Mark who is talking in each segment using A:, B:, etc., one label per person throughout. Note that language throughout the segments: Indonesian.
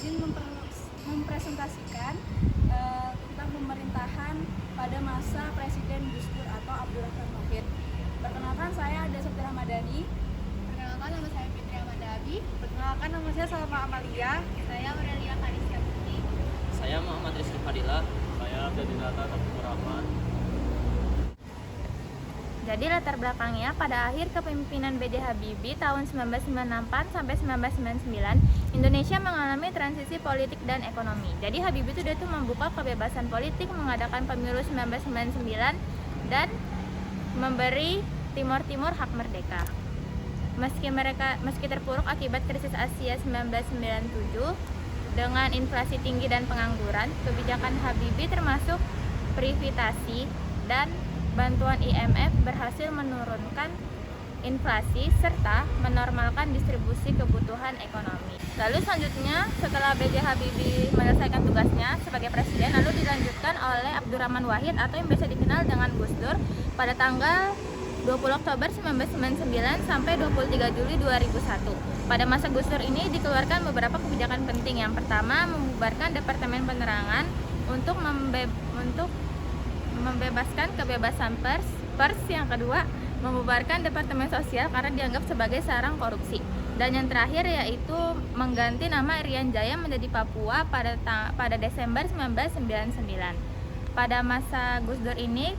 A: izin mempresentasikan tentang pemerintahan pada masa Presiden Gus Dur atau Abdurrahman Wahid. Perkenalkan, saya Ada Septi Ramadhani.
B: Perkenalkan, nama saya Fitri Amanda Abi.
A: Perkenalkan, nama saya Salma Amalia.
B: Saya Aurelia Karisya Putri.
C: Saya Muhammad Rizky Fadila. Saya Abdinata Taufikur Rahman.
D: Jadi latar belakangnya, pada akhir kepemimpinan B.J. Habibie tahun 1994 sampai 1999, Indonesia mengalami transisi politik dan ekonomi. Jadi Habibie itu dia tuh membuka kebebasan politik, mengadakan pemilu 1999 dan memberi Timor Timur hak merdeka. Meski terpuruk akibat krisis Asia 1997 dengan inflasi tinggi dan pengangguran, kebijakan Habibie termasuk privatisasi dan bantuan IMF berhasil menurunkan inflasi serta menormalkan distribusi kebutuhan ekonomi. Lalu selanjutnya, setelah B.J. Habibie menyelesaikan tugasnya sebagai presiden, lalu dilanjutkan oleh Abdurrahman Wahid atau yang biasa dikenal dengan Gus Dur pada tanggal 20 Oktober 1999 sampai 23 Juli 2001. Pada masa Gus Dur ini dikeluarkan beberapa kebijakan penting. Yang pertama, membubarkan Departemen Penerangan untuk membebaskan kebebasan pers. Yang kedua, membubarkan Departemen Sosial karena dianggap sebagai sarang korupsi. Dan yang terakhir yaitu mengganti nama Irian Jaya menjadi Papua pada Desember 1999. Pada masa Gus Dur ini,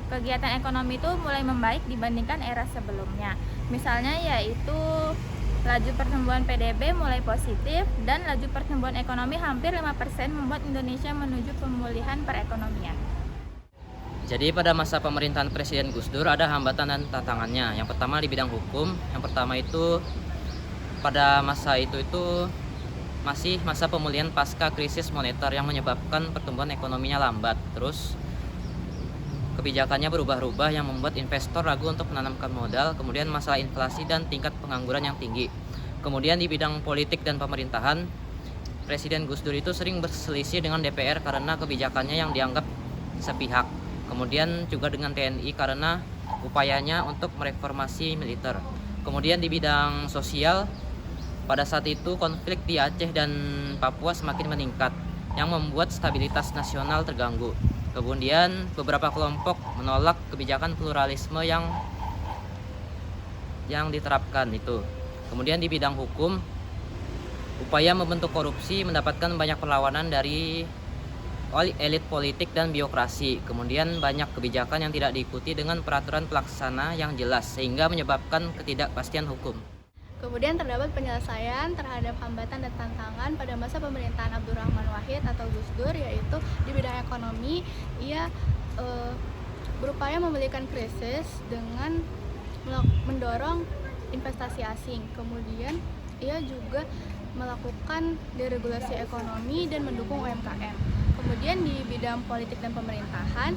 D: kegiatan ekonomi itu mulai membaik dibandingkan era sebelumnya. Misalnya yaitu laju pertumbuhan PDB mulai positif dan laju pertumbuhan ekonomi hampir 5% membuat Indonesia menuju pemulihan perekonomian.
C: Jadi pada masa pemerintahan Presiden Gus Dur ada hambatan dan tantangannya. Yang pertama di bidang hukum. Yang pertama itu pada masa itu masih masa pemulihan pasca krisis moneter yang menyebabkan pertumbuhan ekonominya lambat. Terus kebijakannya berubah-ubah yang membuat investor ragu untuk menanamkan modal. Kemudian masalah inflasi dan tingkat pengangguran yang tinggi. Kemudian di bidang politik dan pemerintahan, Presiden Gus Dur itu sering berselisih dengan DPR karena kebijakannya yang dianggap sepihak. Kemudian juga dengan TNI karena upayanya untuk mereformasi militer. Kemudian di bidang sosial, pada saat itu konflik di Aceh dan Papua semakin meningkat yang membuat stabilitas nasional terganggu. Kemudian beberapa kelompok menolak kebijakan pluralisme yang diterapkan itu. Kemudian di bidang hukum, upaya membentuk korupsi mendapatkan banyak perlawanan dari elit politik dan birokrasi. Kemudian banyak kebijakan yang tidak diikuti dengan peraturan pelaksana yang jelas sehingga menyebabkan ketidakpastian hukum.
B: Kemudian terdapat penyelesaian terhadap hambatan dan tantangan pada masa pemerintahan Abdurrahman Wahid atau Gus Dur, yaitu di bidang ekonomi. Ia berupaya memulihkan krisis dengan mendorong investasi asing. Kemudian ia juga melakukan deregulasi ekonomi dan mendukung UMKM. Kemudian di bidang politik dan pemerintahan,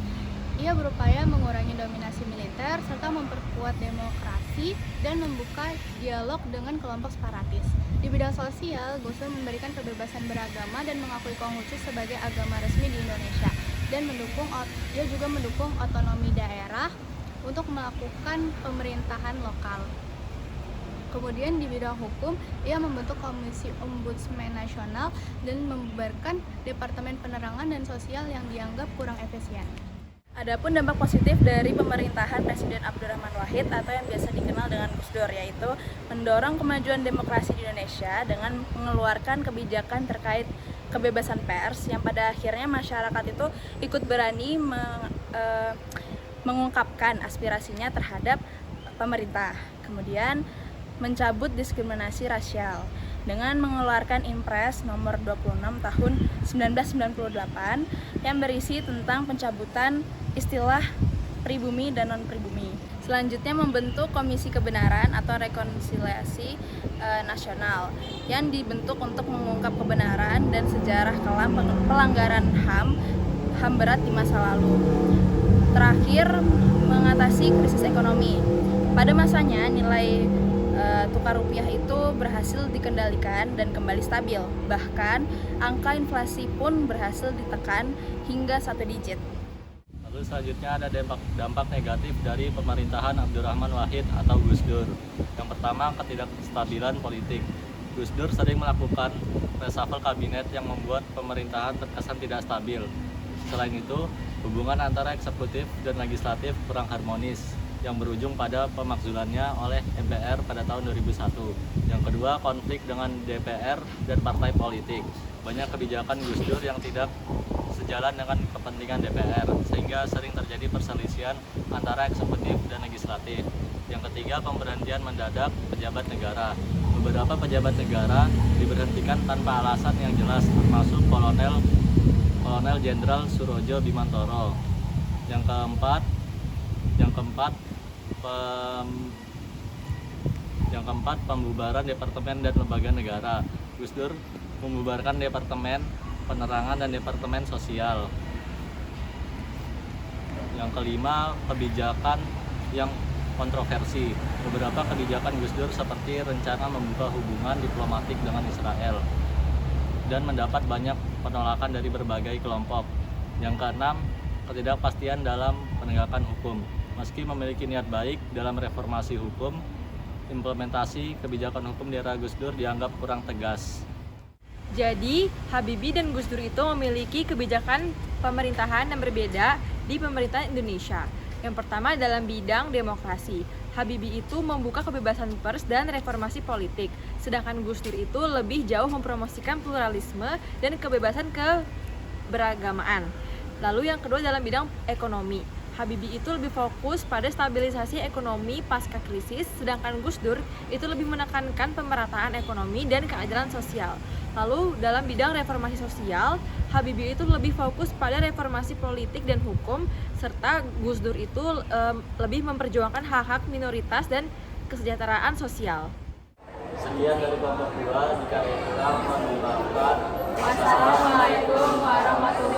B: ia berupaya mengurangi dominasi militer serta memperkuat demokrasi dan membuka dialog dengan kelompok separatis. Di bidang sosial, Gus Dur memberikan kebebasan beragama dan mengakui Konghucu sebagai agama resmi di Indonesia, dan ia juga mendukung otonomi daerah untuk melakukan pemerintahan lokal. Kemudian di bidang hukum, ia membentuk Komisi Ombudsman Nasional dan membubarkan Departemen Penerangan dan Sosial yang dianggap kurang efisien.
A: Adapun dampak positif dari pemerintahan Presiden Abdurrahman Wahid atau yang biasa dikenal dengan Gus Dur, yaitu mendorong kemajuan demokrasi di Indonesia dengan mengeluarkan kebijakan terkait kebebasan pers yang pada akhirnya masyarakat itu ikut berani mengungkapkan aspirasinya terhadap pemerintah. Kemudian mencabut diskriminasi rasial dengan mengeluarkan Impres nomor 26 tahun 1998 yang berisi tentang pencabutan istilah pribumi dan non-pribumi. Selanjutnya membentuk Komisi Kebenaran atau Rekonsiliasi Nasional yang dibentuk untuk mengungkap kebenaran dan sejarah kelam pelanggaran HAM berat di masa lalu. Terakhir, mengatasi krisis ekonomi. Pada masanya nilai tukar rupiah itu berhasil dikendalikan dan kembali stabil. Bahkan angka inflasi pun berhasil ditekan hingga 1 digit.
E: Lalu selanjutnya ada dampak negatif dari pemerintahan Abdurrahman Wahid atau Gus Dur. Yang pertama, ketidakstabilan politik. Gus Dur sering melakukan reshuffle kabinet yang membuat pemerintahan terkesan tidak stabil. Selain itu, hubungan antara eksekutif dan legislatif kurang harmonis, yang berujung pada pemakzulannya oleh MPR pada tahun 2001. Yang kedua, konflik dengan DPR dan partai politik. Banyak kebijakan Gus Dur yang tidak sejalan dengan kepentingan DPR, sehingga sering terjadi perselisihan antara eksekutif dan legislatif. Yang ketiga, pemberhentian mendadak pejabat negara. Beberapa pejabat negara diberhentikan tanpa alasan yang jelas, termasuk Kolonel Jenderal Surojo Bimantoro. Yang keempat, pembubaran departemen dan lembaga negara. Gus Dur membubarkan Departemen Penerangan dan Departemen Sosial. Yang kelima, kebijakan yang kontroversi. Beberapa kebijakan Gus Dur seperti rencana membuka hubungan diplomatik dengan Israel dan mendapat banyak penolakan dari berbagai kelompok. Yang keenam, ketidakpastian dalam penegakan hukum. Meski memiliki niat baik dalam reformasi hukum, implementasi kebijakan hukum di era Gus Dur dianggap kurang tegas.
F: Jadi, Habibie dan Gus Dur itu memiliki kebijakan pemerintahan yang berbeda di pemerintahan Indonesia. Yang pertama dalam bidang demokrasi. Habibie itu membuka kebebasan pers dan reformasi politik. Sedangkan Gus Dur itu lebih jauh mempromosikan pluralisme dan kebebasan keberagamaan. Lalu yang kedua dalam bidang ekonomi. Habibie itu lebih fokus pada stabilisasi ekonomi pasca krisis, sedangkan Gus Dur itu lebih menekankan pemerataan ekonomi dan keadilan sosial. Lalu dalam bidang reformasi sosial, Habibie itu lebih fokus pada reformasi politik dan hukum, serta Gus Dur itu lebih memperjuangkan hak-hak minoritas dan kesejahteraan sosial.
E: Sekian dari kelompok 2, jika ada yang kurang, mohon dimaafkan.
A: Wassalamualaikum warahmatullahi